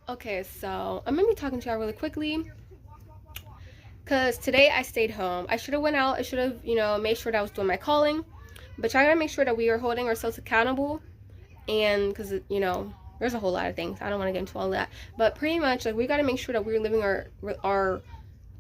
Okay, so I'm gonna be talking to y'all really quickly because today I stayed home. I should have went out. I should have, made sure that I was doing my calling. But y'all gotta make sure that we are holding ourselves accountable. And because, there's a whole lot of things. I don't want to get into all that. But pretty much, like, we gotta make sure that we're living our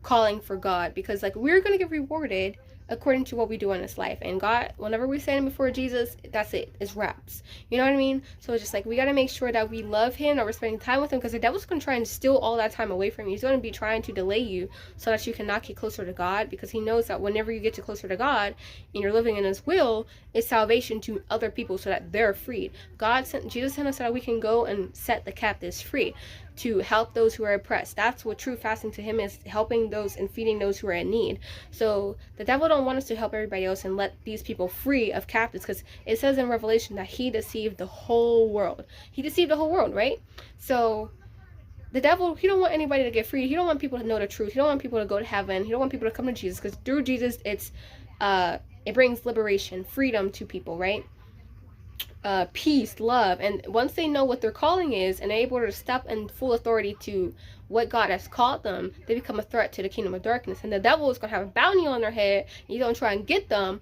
calling for God, because like we're gonna get rewarded according to what we do in this life. And God, whenever we stand before Jesus, that's it's wraps. You know what I mean? So it's just like we gotta make sure that we love him, that we're spending time with him, because the devil's gonna try and steal all that time away from you. He's gonna be trying to delay you so that you cannot get closer to God, because he knows that whenever you get to closer to God and you're living in his will, it's salvation to other people so that they're freed. Jesus sent us so that we can go and set the captives free, to help those who are oppressed. That's what true fasting to him is, helping those and feeding those who are in need. So the devil don't want us to help everybody else and let these people free of captives, because it says in Revelation that he deceived the whole world. He deceived the whole world, right? So the devil, he don't want anybody to get free. He don't want people to know the truth. He don't want people to go to heaven. He don't want people to come to Jesus, because through Jesus it brings liberation, freedom to people, right? Peace, love, and once they know what their calling is and are able to step in full authority to what God has called them, they become a threat to the kingdom of darkness. And the devil is going to have a bounty on their head. He's going to try and get them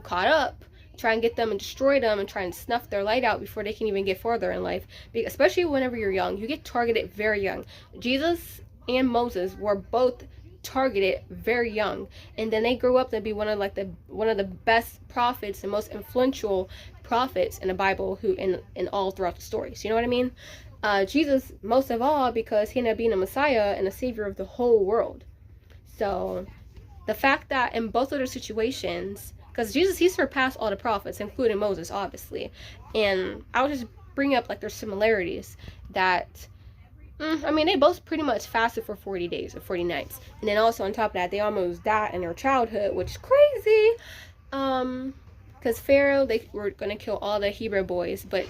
caught up, try and get them and destroy them, and try and snuff their light out before they can even get further in life. Especially whenever you're young, you get targeted very young. Jesus and Moses were both targeted very young, and then they grew up to be one of the best prophets and most influential prophets in the Bible, who in all throughout the stories. You know what I mean? Jesus most of all, because he ended up being a Messiah and a savior of the whole world. So the fact that in both of their situations, because Jesus, he surpassed all the prophets, including Moses, obviously, and I would just bring up like their similarities that. I mean, they both pretty much fasted for 40 days or 40 nights. And then also on top of that, they almost died in their childhood, which is crazy. Because Pharaoh, they were going to kill all the Hebrew boys, but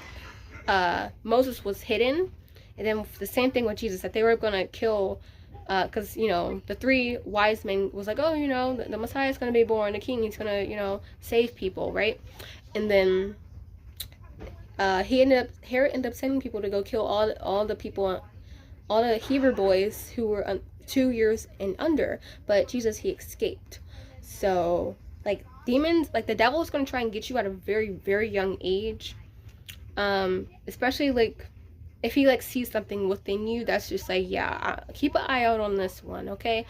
Moses was hidden. And then the same thing with Jesus, that they were going to kill, because, the three wise men was like, oh, the Messiah is going to be born, the king, he's going to, save people, right? And then Herod ended up sending people to go kill all the people, all the Hebrew boys who were 2 years and under, but Jesus, he escaped. So like demons, like the devil is going to try and get you at a very, very young age, especially like if he like sees something within you that's just like, yeah, keep an eye out on this one, okay?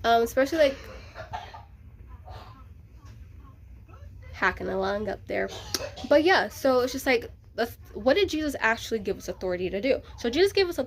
Especially like hacking along up there. But yeah, so it's just like, what did Jesus actually give us authority to do? So Jesus gave us